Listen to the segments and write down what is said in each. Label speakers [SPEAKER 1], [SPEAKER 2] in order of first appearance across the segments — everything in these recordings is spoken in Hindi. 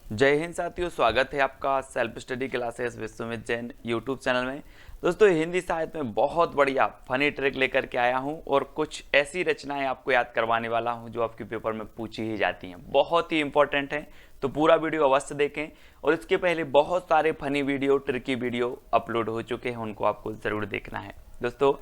[SPEAKER 1] जय हिंद साथियों, स्वागत है आपका self study classes Vishwamit Jain YouTube channel में। दोस्तों, हिंदी साहित्य में बहुत बढ़िया फनी ट्रिक लेकर के आया हूं और कुछ ऐसी रचनाएं आपको याद करवाने वाला हूं जो आपके पेपर में पूछी ही जाती हैं, बहुत ही इंपॉर्टेंट हैं। तो पूरा वीडियो अवश्य देखें। और इसके पहले बहुत सारे funny video, tricky video upload हो चुके हैं, उनको आपको ज़रूर देखना है। दोस्तों,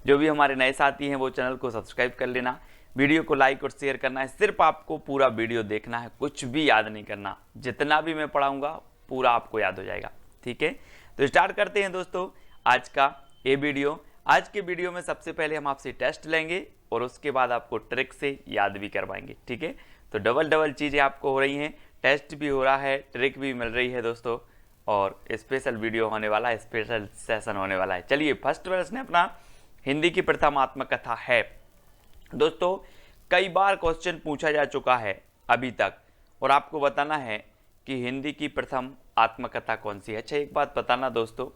[SPEAKER 1] जो भी हमारे नए साथी हैं वो चैनल को सब्सक्राइब कर लेना, वीडियो को लाइक और शेयर करना है। सिर्फ आपको पूरा वीडियो देखना है, कुछ भी याद नहीं करना। जितना भी मैं पढ़ाऊंगा पूरा आपको याद हो जाएगा। ठीक है, तो स्टार्ट करते हैं दोस्तों आज का ये वीडियो। आज के वीडियो में सबसे पहले हम आपसे टेस्ट लेंगे और उसके बाद आपको ट्रिक से याद भी करवाएंगे। ठीक है, तो डबल डबल चीज़ें आपको हो रही हैं, टेस्ट भी हो रहा है, ट्रिक भी मिल रही है दोस्तों, और स्पेशल वीडियो होने वाला है, स्पेशल सेशन होने वाला है। चलिए, फर्स्ट प्रश्न अपना हिंदी की प्रथम आत्मकथा है। दोस्तों, कई बार क्वेश्चन पूछा जा चुका है अभी तक, और आपको बताना है कि हिंदी की प्रथम आत्मकथा कौन सी है। अच्छा, एक बात बताना दोस्तों,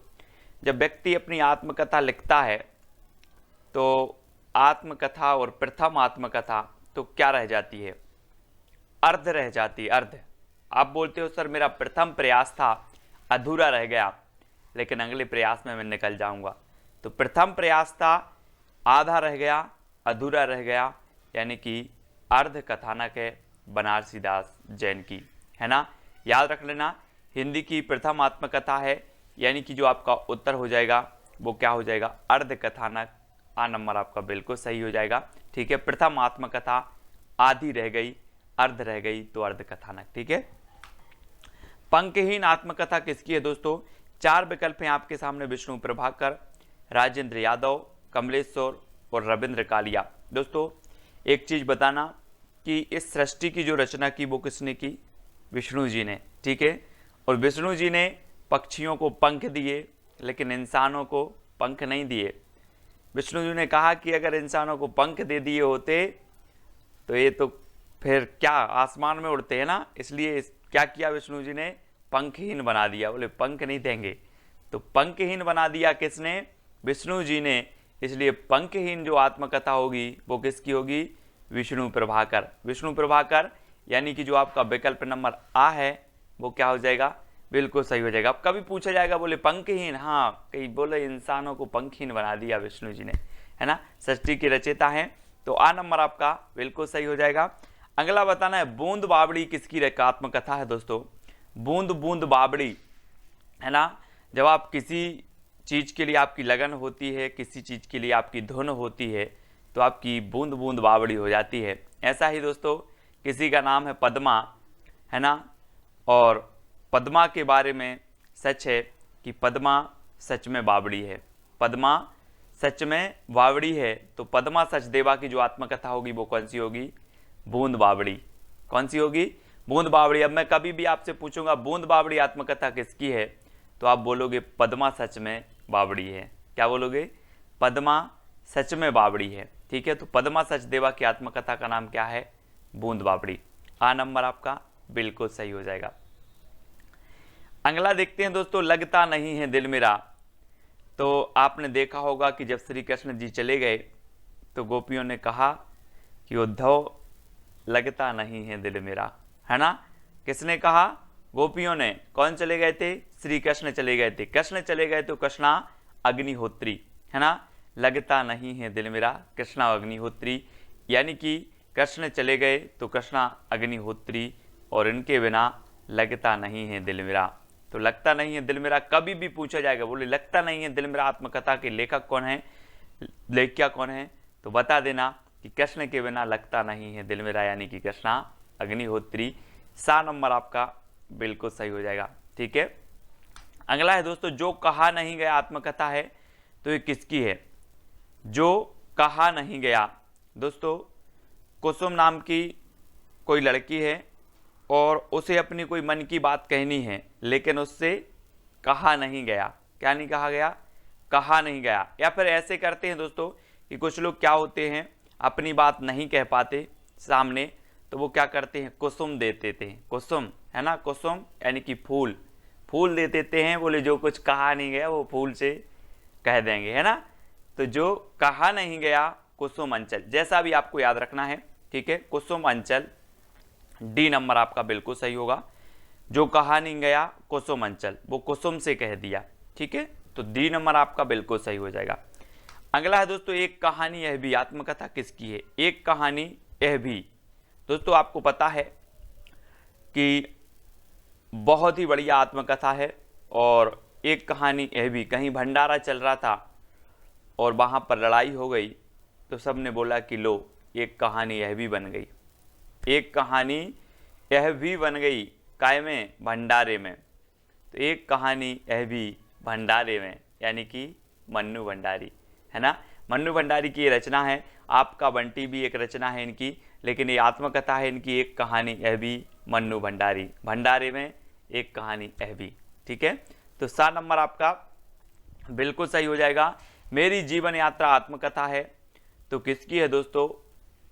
[SPEAKER 1] जब व्यक्ति अपनी आत्मकथा लिखता है तो आत्मकथा और प्रथम आत्मकथा तो क्या रह जाती है? अर्ध रह जाती है, अर्ध। आप बोलते हो सर मेरा प्रथम प्रयास था, अधूरा रह गया, लेकिन अगले प्रयास में मैं निकल जाऊंगा। तो प्रथम प्रयास था, आधा रह गया, अधूरा रह गया, यानी कि अर्ध कथानक है बनारसीदास जैन की, है ना। याद रख लेना, हिंदी की प्रथम आत्मकथा है, यानी कि जो आपका उत्तर हो जाएगा वो क्या हो जाएगा? अर्ध कथानक। आ नंबर आपका बिल्कुल सही हो जाएगा। ठीक है, प्रथम आत्मकथा, आधी रह गई, अर्ध रह गई, तो अर्ध कथानक। ठीक है, पंक्तिहीन आत्मकथा किसकी है दोस्तों? चार विकल्प हैं आपके सामने, विष्णु प्रभाकर, राजेंद्र यादव, कमलेश्वर और रविंद्र कालिया। दोस्तों, एक चीज बताना कि इस सृष्टि की जो रचना की वो किसने की? विष्णु जी ने। ठीक है, और विष्णु जी ने पक्षियों को पंख दिए, लेकिन इंसानों को पंख नहीं दिए। विष्णु जी ने कहा कि अगर इंसानों को पंख दे दिए होते तो ये तो फिर क्या आसमान में उड़ते हैं ना, इसलिए क्या किया विष्णु जी ने? पंखहीन बना दिया। बोले पंख नहीं देंगे, तो पंखहीन बना दिया किसने? विष्णु जी ने। इसलिए पंखहीन जो आत्मकथा होगी वो किसकी होगी? विष्णु प्रभाकर। विष्णु प्रभाकर, यानी कि जो आपका विकल्प नंबर आ है वो क्या हो जाएगा? बिल्कुल सही हो जाएगा। अब कभी पूछा जाएगा बोले पंखहीन, हाँ कहीं बोले इंसानों को पंखहीन बना दिया विष्णु जी ने, है ना। सृष्टि के रचयिता हैं, तो आ नंबर आपका बिल्कुल सही हो जाएगा। अगला बताना है, बूंद बावड़ी किसकी आत्मकथा है दोस्तों? बूंद बूंद बावड़ी, है ना। जब आप किसी चीज़ के लिए आपकी लगन होती है, किसी चीज़ के लिए आपकी धुन होती है, तो आपकी बूंद बूंद बावड़ी हो जाती है। ऐसा ही दोस्तों, किसी का नाम है पद्मा, है ना, और पद्मा के बारे में सच है कि पद्मा सच में बावड़ी है। पद्मा सच में बावड़ी है, तो पद्मा सचदेवा की जो आत्मकथा होगी वो कौन सी होगी? बूंद बावड़ी। कौन सी होगी? बूंद बावड़ी। अब मैं कभी भी आपसे पूछूंगा बूंद बावड़ी आत्मकथा किसकी है, तो आप बोलोगे पद्मा सच में बावड़ी है। क्या बोलोगे? पद्मा सच में बावड़ी है। ठीक है, तो पद्मा सचदेवा की आत्मकथा का नाम क्या है? बूंद बावड़ी। आ नंबर आपका बिल्कुल सही हो जाएगा। अगला देखते हैं दोस्तों, लगता नहीं है दिल मेरा। तो आपने देखा होगा कि जब श्री कृष्ण जी चले गए तो गोपियों ने कहा कि उद्धव लगता नहीं है दिल मेरा, है ना। किसने कहा? गोपियों ने। कौन चले गए थे? श्री कृष्ण चले गए थे। कृष्ण चले गए तो कृष्णा अग्निहोत्री, है ना। लगता नहीं है दिल मेरा, कृष्णा अग्निहोत्री, यानी कि कृष्ण चले गए तो कृष्णा अग्निहोत्री, और इनके बिना लगता नहीं है दिल मेरा। तो लगता नहीं है दिल मेरा कभी भी पूछा जाएगा, बोले लगता नहीं है दिल मेरा आत्मकथा के लेखक कौन है, लेखिका कौन है, तो बता देना कि कृष्ण के बिना लगता नहीं है दिल मेरा, यानी कि कृष्णा अग्निहोत्री। सा नंबर आपका बिल्कुल सही हो जाएगा। ठीक है, अगला है दोस्तों, जो कहा नहीं गया आत्मकथा है, तो ये किसकी है? जो कहा नहीं गया। दोस्तों, कुसुम नाम की कोई लड़की है और उसे अपनी कोई मन की बात कहनी है, लेकिन उससे कहा नहीं गया। क्या नहीं कहा गया? कहा नहीं गया। या फिर ऐसे करते हैं दोस्तों कि कुछ लोग क्या होते हैं, अपनी बात नहीं कह पाते सामने, तो वो क्या करते हैं? कुसुम दे देते हैं। कुसुम, है ना, कुसुम यानी कि फूल, फूल दे देते हैं। बोले जो कुछ कहा नहीं गया वो फूल से कह देंगे, है ना। तो जो कहा नहीं गया कुसुम अंचल, जैसा भी आपको याद रखना है। ठीक है, कुसुम अंचल। डी नंबर आपका बिल्कुल सही होगा। जो कहानी गया कुसुम अंचल, वो कुसुम से कह दिया। ठीक है, तो डी नंबर आपका बिल्कुल सही हो जाएगा। अगला है दोस्तों, एक कहानी यह भी, आत्मकथा किसकी है? एक कहानी यह भी। दोस्तों आपको पता है कि बहुत ही बढ़िया आत्मकथा है। और एक कहानी यह भी, कहीं भंडारा चल रहा था और वहाँ पर लड़ाई हो गई, तो सब ने बोला कि लो एक कहानी यह भी बन गई। एक कहानी यह भी बन गई, काय में? भंडारे में। तो एक कहानी यह भी भंडारे में, यानी कि मन्नू भंडारी, है ना। मन्नू भंडारी की ये रचना है। आपका बंटी भी एक रचना है इनकी, लेकिन ये आत्मकथा है इनकी, एक कहानी यह भी मन्नू भंडारी, भंडारे में एक कहानी यह भी। ठीक है, तो 7 नंबर आपका बिल्कुल सही हो जाएगा। मेरी जीवन यात्रा आत्मकथा है, तो किसकी है दोस्तों?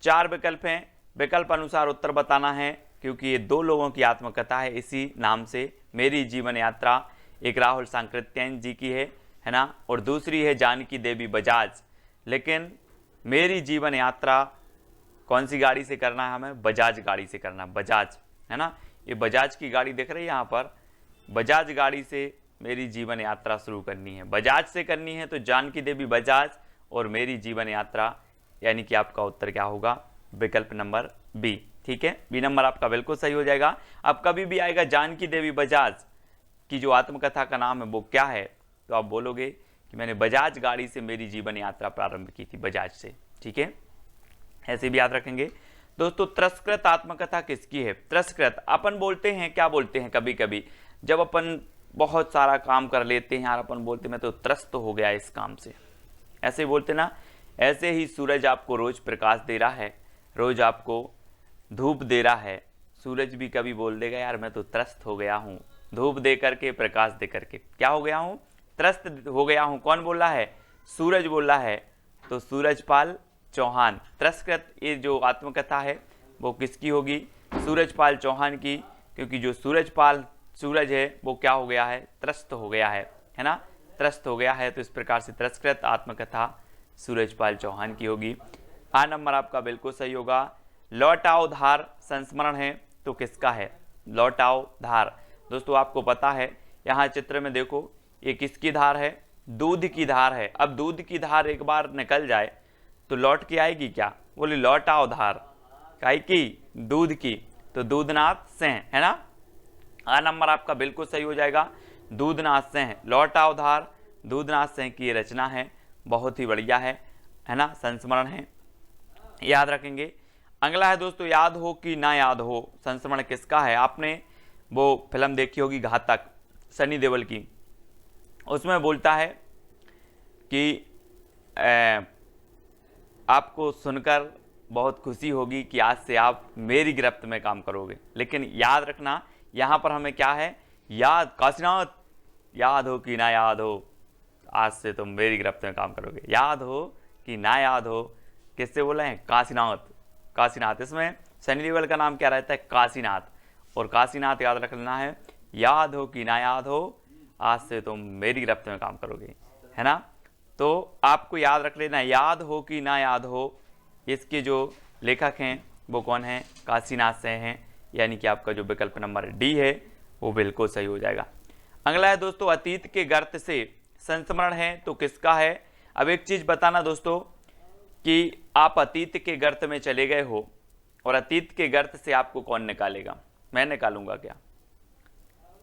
[SPEAKER 1] 4 विकल्प हैं, विकल्प अनुसार उत्तर बताना है, क्योंकि ये 2 लोगों की आत्मकथा है इसी नाम से, मेरी जीवन यात्रा। एक राहुल सांकृत्यायन जी की है ना, और दूसरी है जानकी देवी बजाज। लेकिन मेरी जीवन यात्रा कौन सी गाड़ी से करना है हमें? बजाज गाड़ी से करना, बजाज, है ना। ये बजाज की गाड़ी दिख रही है यहाँ पर, बजाज गाड़ी से मेरी जीवन यात्रा शुरू करनी है। बजाज से करनी है तो जानकी देवी बजाज और मेरी जीवन यात्रा, यानी कि आपका उत्तर क्या होगा? विकल्प नंबर बी। ठीक है, बी नंबर आपका बिल्कुल सही हो जाएगा। अब कभी भी आएगा जानकी देवी बजाज की जो आत्मकथा का नाम है वो क्या है, तो आप बोलोगे कि मैंने बजाज गाड़ी से मेरी जीवन यात्रा प्रारंभ की थी, बजाज से। ठीक है, ऐसे भी याद रखेंगे। दोस्तों तिरस्कृत आत्मकथा किसकी है? तिरस्कृत अपन बोलते हैं, क्या बोलते हैं कभी कभी जब अपन बहुत सारा काम कर लेते हैं यार, अपन बोलते मैं तो त्रस्त हो गया इस काम से, ऐसे बोलते ना। ऐसे ही सूरज आपको रोज प्रकाश दे रहा है, रोज आपको धूप दे रहा है। सूरज भी कभी बोल देगा यार मैं तो त्रस्त हो गया हूँ, धूप दे करके, प्रकाश दे करके क्या हो गया हूँ? त्रस्त हो गया हूँ। कौन बोल रहा है? सूरज बोल रहा है। तो सूरजपाल चौहान, तिरस्कृत ये जो आत्मकथा है वो किसकी होगी? सूरजपाल चौहान की, क्योंकि जो सूरजपाल सूरज है वो क्या हो गया है? त्रस्त हो गया है ना, त्रस्त हो गया है। तो इस प्रकार से तिरस्कृत आत्मकथा सूरजपाल चौहान की होगी। आ नंबर आपका बिल्कुल सही होगा। लौट आओ धार संस्मरण है, तो किसका है? लौट आओ धार। दोस्तों आपको पता है, यहाँ चित्र में देखो ये किसकी धार है? दूध की धार है। अब दूध की धार एक बार निकल जाए तो लौट के आएगी क्या? बोले लौट आओ धार, काई की? दूध की। तो दूधनाथ सिंह, है ना। आ नंबर आपका बिल्कुल सही हो जाएगा, दूधनाथ सिंह। लौट आओ धार दूधनाथ सिंह की ये रचना है, बहुत ही बढ़िया है ना, संस्मरण है, याद रखेंगे। अगला है दोस्तों, याद हो कि ना याद हो, संस्मरण किसका है? आपने वो फिल्म देखी होगी घातक, सनी देओल की। उसमें बोलता है कि आपको सुनकर बहुत खुशी होगी कि आज से आप मेरी गिरफ्त में काम करोगे। लेकिन याद रखना यहाँ पर हमें क्या है? याद, काशीनाथ याद हो कि ना याद हो, आज से तुम मेरी गिरफ्त में काम करोगे। याद हो कि ना याद हो, किससे बोला है? काशीनाथ, काशीनाथ। इसमें सनी देओल का नाम क्या रहता है? काशीनाथ। और काशीनाथ याद रख लेना है, याद हो कि ना याद हो, आज से तुम मेरी गिरफ्त में काम करोगे, है ना। तो आपको याद रख लेना, याद हो कि ना याद हो, इसके जो लेखक हैं वो कौन है? काशीनाथ से हैं, यानी कि आपका जो विकल्प नंबर डी है वो बिल्कुल सही हो जाएगा। अगला है दोस्तों, अतीत के गर्त से संस्मरण है, तो किसका है? अब एक चीज बताना दोस्तों कि आप अतीत के गर्त में चले गए हो और अतीत के गर्त से आपको कौन निकालेगा? मैं निकालूंगा क्या?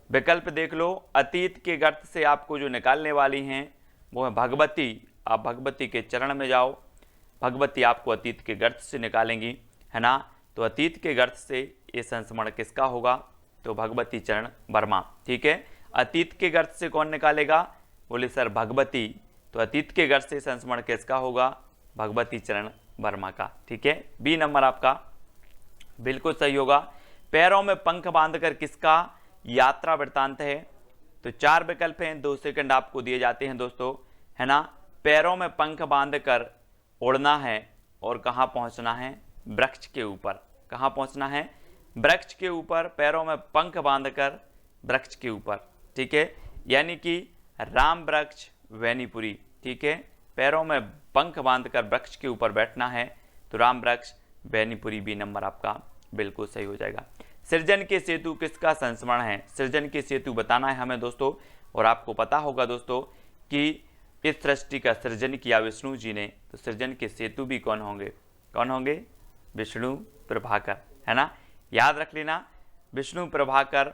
[SPEAKER 1] विकल्प देख लो। अतीत के गर्त से आपको जो निकालने वाली हैं वो है भगवती। आप भगवती के चरण में जाओ, भगवती आपको अतीत के गर्त से निकालेंगी, है ना। तो अतीत के गर्त से ये संस्मरण किसका होगा? तो भगवती चरण वर्मा। ठीक है, अतीत के गर्त से कौन निकालेगा? बोले सर भगवती। तो अतीत के गर्त से संस्मरण किसका होगा? भगवती चरण वर्मा का। ठीक है, बी नंबर आपका बिल्कुल सही होगा। पैरों में पंख बांधकर किसका यात्रा वृत्तांत है? तो 4 विकल्प हैं, 2 सेकंड आपको दिए जाते हैं दोस्तों, है ना। पैरों में पंख बांधकर उड़ना है और कहाँ पहुँचना है? वृक्ष के ऊपर। कहाँ पहुँचना है? वृक्ष के ऊपर। पैरों में पंख बांधकर वृक्ष के ऊपर। ठीक है, यानी कि राम वृक्ष वैनीपुरी। ठीक है, पैरों में पंख बांधकर वृक्ष के ऊपर बैठना है, तो राम वृक्ष वैनीपुरी, बी नंबर आपका बिल्कुल सही हो जाएगा। सृजन के सेतु किसका संस्मरण है? सृजन के सेतु बताना है हमें दोस्तों। और आपको पता होगा दोस्तों कि इस सृष्टि का सृजन किया विष्णु जी ने, तो सृजन के सेतु भी कौन होंगे? कौन होंगे? विष्णु प्रभाकर, है ना, याद रख लेना। विष्णु प्रभाकर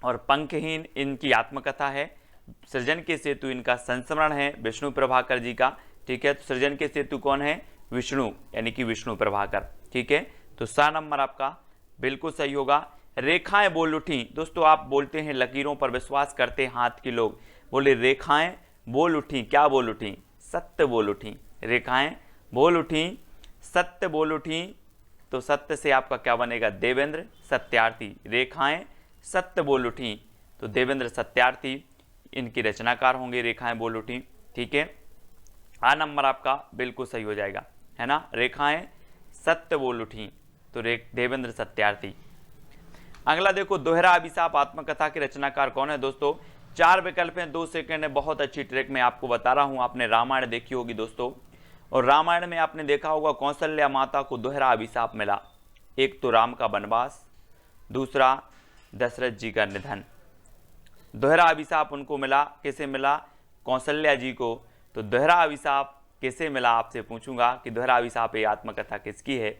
[SPEAKER 1] और पंखहीन इनकी आत्मकथा है। सृजन के सेतु इनका संस्मरण है विष्णु प्रभाकर जी का, ठीक है। तो सृजन के सेतु कौन है? विष्णु, यानी कि विष्णु प्रभाकर, ठीक है। तो सा नंबर आपका बिल्कुल सही होगा। रेखाएं बोल उठी, दोस्तों आप बोलते हैं लकीरों पर विश्वास करते हैं हाथ के लोग, बोले रेखाएं बोल उठी, क्या बोल उठी? सत्य बोल उठी। रेखाएं बोल उठी, सत्य बोल उठी, तो सत्य से आपका क्या बनेगा? देवेंद्र सत्यार्थी। रेखाएं सत्य बोल उठी, तो देवेंद्र सत्यार्थी इनकी रचनाकार होंगे, रेखाएं बोल उठी, ठीक है। आ नंबर आपका बिल्कुल सही हो जाएगा, है ना। रेखाएं सत्य बोल उठी, तो देवेंद्र सत्यार्थी। अगला देखो, दोहरा अभिशाप आत्मकथा के रचनाकार कौन है? दोस्तों 4 विकल्प हैं, 2 सेकंड है, बहुत अच्छी ट्रिक मैं आपको बता रहा हूं। आपने रामायण देखी होगी दोस्तों, और रामायण में आपने देखा होगा कौशल्या माता को दोहरा अभिशाप मिला। एक तो राम का वनवास, दूसरा दशरथ जी का निधन। दोहरा अभिशाप उनको मिला, किसे मिला? कौशल्या जी को। तो दोहरा अभिशाप किसे मिला? आपसे पूछूंगा कि दोहरा अभिशाप ये आत्मकथा किसकी है,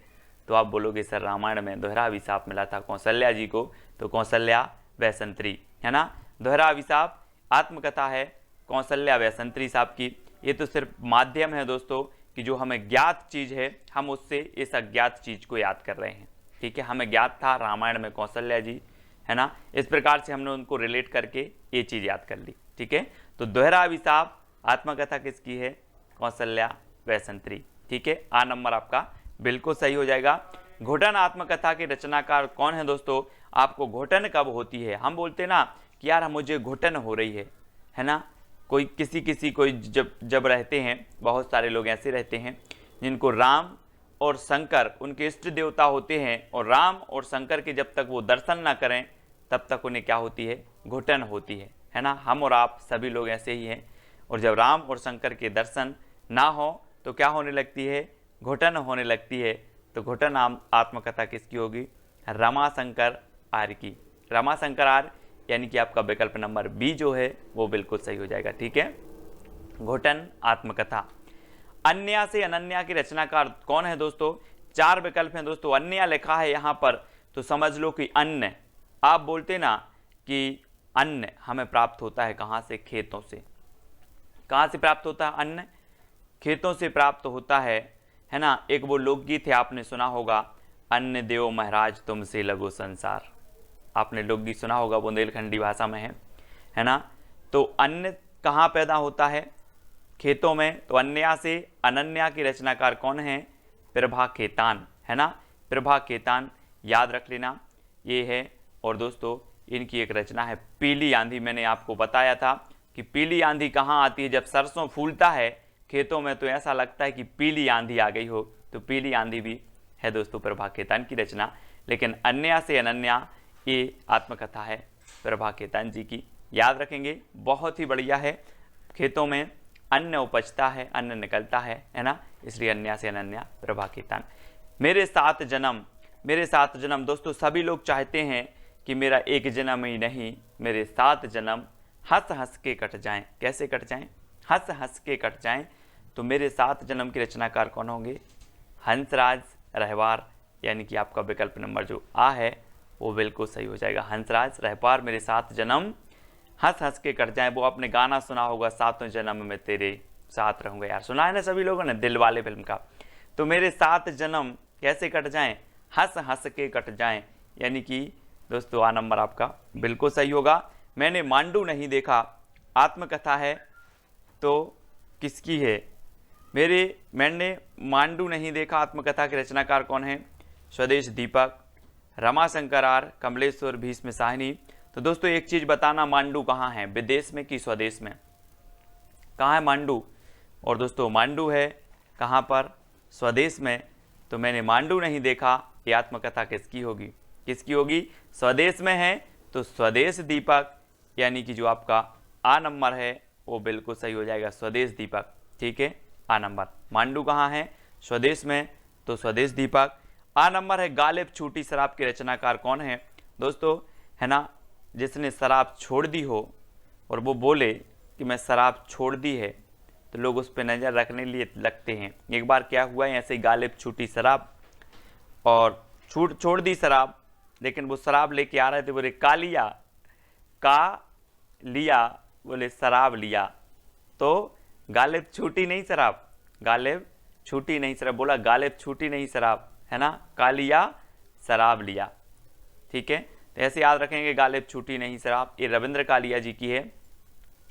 [SPEAKER 1] तो आप बोलोगे सर रामायण में दोहरा अभिशाप मिला था कौशल्या जी को, तो कौशल्या वैसंतरी, है ना। दोहरा अभिशाप आत्मकथा है कौशल्या वैसंतरी साहब की। ये तो सिर्फ माध्यम है दोस्तों कि जो हमें ज्ञात चीज़ है हम उससे इस अज्ञात चीज़ को याद कर रहे हैं, ठीक है। हमें ज्ञात था रामायण में कौशल्या जी, है ना, इस प्रकार से हमने उनको रिलेट करके ये चीज़ याद कर ली, ठीक है। तो दोहरा अभिशाप आत्मकथा किसकी है? कौशल्या वैसंतरी, ठीक है। आ नंबर आपका बिल्कुल सही हो जाएगा। घुटन आत्मकथा के रचनाकार कौन है दोस्तों? आपको घुटन कब होती है? हम बोलते ना कि यार मुझे घुटन हो रही है ना। कोई किसी कोई जब रहते हैं, बहुत सारे लोग ऐसे रहते हैं जिनको राम और शंकर उनके इष्ट देवता होते हैं, और राम और शंकर के जब तक वो दर्शन ना करें तब तक उन्हें क्या होती है? घुटन होती है ना। हम और आप सभी लोग ऐसे ही हैं, और जब राम और शंकर के दर्शन ना हो तो क्या होने लगती है? घुटन होने लगती है। तो घुटन आत्मकथा किसकी होगी? रमाशंकर आर्य की। रमाशंकर आर्य, यानी कि आपका विकल्प नंबर बी जो है वो बिल्कुल सही हो जाएगा, ठीक है। घुटन आत्मकथा। अन्या से अनन्या की रचनाकार कौन है दोस्तों? 4 विकल्प हैं दोस्तों। अन्या लिखा है यहाँ पर, तो समझ लो कि अन्न, आप बोलते ना कि अन्न हमें प्राप्त होता है कहाँ से? खेतों से। कहाँ से प्राप्त होता है अन्न? खेतों से प्राप्त होता है ना। एक वो लोकगीत है, आपने सुना होगा, अन्न देव महाराज तुमसे लगो संसार। आपने लोकगीत सुना होगा, बुंदेलखंडी भाषा में है ना। तो अन्न कहाँ पैदा होता है? खेतों में। तो अन्या से अनन्या की रचनाकार कौन है? प्रभा खेतान, है ना। प्रभा खेतान याद रख लेना, ये है। और दोस्तों इनकी एक रचना है पीली आंधी। मैंने आपको बताया था कि पीली आंधी कहाँ आती है? जब सरसों फूलता है खेतों में तो ऐसा लगता है कि पीली आंधी आ गई हो, तो पीली आंधी भी है दोस्तों प्रभा खेतान की रचना। लेकिन अन्या से अनन्या ये आत्मकथा है प्रभा खेतान जी की, याद रखेंगे, बहुत ही बढ़िया है। खेतों में अन्न उपजता है, अन्न निकलता है ना, इसलिए अन्या से अनन्या प्रभा खेतान। मेरे 7 जन्म, मेरे 7 जन्म दोस्तों सभी लोग चाहते हैं कि मेरा एक जन्म ही नहीं, मेरे 7 जन्म हंस हंस के कट जाएं। कैसे कट जाएं? हंस हंस के कट जाएं। तो मेरे 7 जन्म के रचनाकार कौन होंगे? हंसराज रहवार, यानी कि आपका विकल्प नंबर जो आ है वो बिल्कुल सही हो जाएगा। हंसराज रहवार, मेरे 7 जन्म हंस हंस के कट जाएं। वो आपने गाना सुना होगा, 7वें जन्म में तेरे साथ रहूंगा, यार सुना है ना सभी लोगों ने, दिल वाले फिल्म का। तो मेरे 7 जन्म कैसे कट जाएं? हंस हंस के कट जाएं, यानी कि दोस्तों आ नंबर आपका बिल्कुल सही होगा। मैंने मांडू नहीं देखा आत्मकथा है, तो किसकी है? मैंने मांडू नहीं देखा आत्मकथा के रचनाकार कौन है? स्वदेश दीपक, रमाशंकर आर्य, कमलेश्वर, भीष्म साहिनी। तो दोस्तों एक चीज बताना, मांडू कहाँ है? विदेश में कि स्वदेश में? कहाँ है मांडू? और दोस्तों मांडू है कहाँ पर? स्वदेश में। तो मैंने मांडू नहीं देखा, ये आत्मकथा किसकी होगी? किसकी होगी? स्वदेश में है, तो स्वदेश दीपक, यानी कि जो आपका आ नंबर है वो बिल्कुल सही हो जाएगा, स्वदेश दीपक, ठीक है। आ नंबर। मांडू कहाँ है? स्वदेश में, तो स्वदेश दीपक। आ नंबर है गालिब छूटी शराब के रचनाकार कौन है दोस्तों, है ना, जिसने शराब छोड़ दी हो और वो बोले कि मैं शराब छोड़ दी है तो लोग उस पर नज़र रखने लिए लगते हैं। एक बार क्या हुआ है, ऐसे गालिब छूटी शराब और छोड़ दी शराब, लेकिन वो शराब लेके आ रहे थे, बोले का लिया, बोले शराब लिया, तो गालिब छूटी नहीं शराब, गालिब छूटी नहीं शराब, बोला गालिब छूटी नहीं शराब, है ना, का लिया शराब लिया। ठीक है, तो ऐसे याद रखेंगे, गालिब छूटी नहीं शराब, ये रविंद्र कालिया जी की है।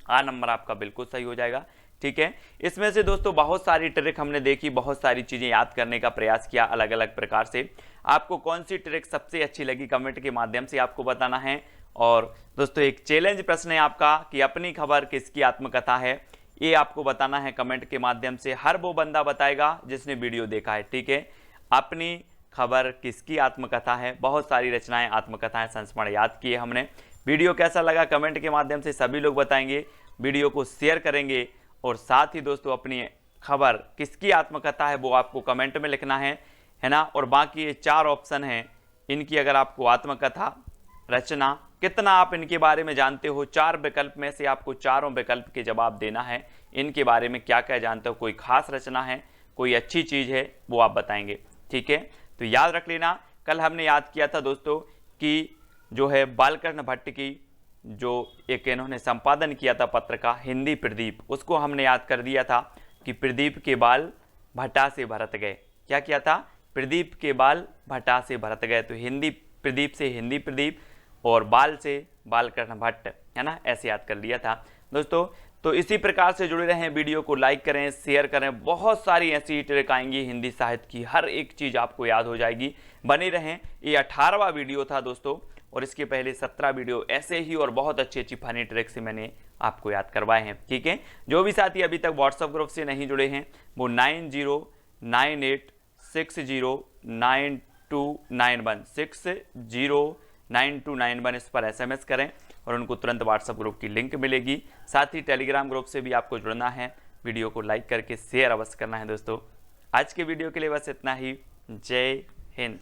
[SPEAKER 1] आ नंबर आपका बिल्कुल सही हो जाएगा। ठीक है, इसमें से दोस्तों बहुत सारी ट्रिक हमने देखी, बहुत सारी चीजें याद करने का प्रयास किया अलग अलग प्रकार से। आपको कौन सी ट्रिक सबसे अच्छी लगी कमेंट के माध्यम से आपको बताना है। और दोस्तों एक चैलेंज प्रश्न है आपका कि अपनी खबर किसकी आत्मकथा है, ये आपको बताना है कमेंट के माध्यम से। हर वो बंदा बताएगा जिसने वीडियो देखा है। ठीक है, अपनी खबर किसकी आत्मकथा है, बहुत सारी रचनाएं आत्मकथाएं संस्मरण याद किए हमने। वीडियो कैसा लगा कमेंट के माध्यम से सभी लोग बताएंगे, वीडियो को शेयर करेंगे और साथ ही दोस्तों अपनी खबर किसकी आत्मकथा है वो आपको कमेंट में लिखना है ना। और बाकी ये 4 ऑप्शन हैं, इनकी अगर आपको आत्मकथा रचना कितना आप इनके बारे में जानते हो, 4 विकल्प में से आपको चारों विकल्प के जवाब देना है। इनके बारे में क्या क्या जानते हो, कोई खास रचना है, कोई अच्छी चीज़ है, वो आप बताएंगे। ठीक है, तो याद रख लेना, कल हमने याद किया था दोस्तों कि जो है बालकृष्ण भट्ट की जो एक इन्होंने संपादन किया था पत्र का हिंदी प्रदीप, उसको हमने याद कर दिया था कि प्रदीप के बाल भट्टा से भरत गए। क्या किया था, प्रदीप के बाल भट्टा से भरत गए, तो हिंदी प्रदीप से हिंदी प्रदीप और बाल से बालकृष्ण भट्ट, है ना, ऐसे याद कर लिया था दोस्तों। तो इसी प्रकार से जुड़े रहें, वीडियो को लाइक करें, शेयर करें, बहुत सारी ऐसी ट्रिक आएंगी हिंदी साहित्य की, हर एक चीज़ आपको याद हो जाएगी। बने रहें, ये 18वां वीडियो था दोस्तों, और इसके पहले 17 वीडियो ऐसे ही और बहुत अच्छी अच्छी फनी ट्रिक से मैंने आपको याद करवाए हैं। ठीक है, जो भी साथी अभी तक व्हाट्सएप ग्रुप से नहीं जुड़े हैं वो 9098609291 609291 इस पर SMS करें और उनको तुरंत व्हाट्सएप ग्रुप की लिंक मिलेगी। साथ ही टेलीग्राम ग्रुप से भी आपको जुड़ना है, वीडियो को लाइक करके शेयर अवश्य करना है दोस्तों। आज के वीडियो के लिए बस इतना ही। जय हिंद।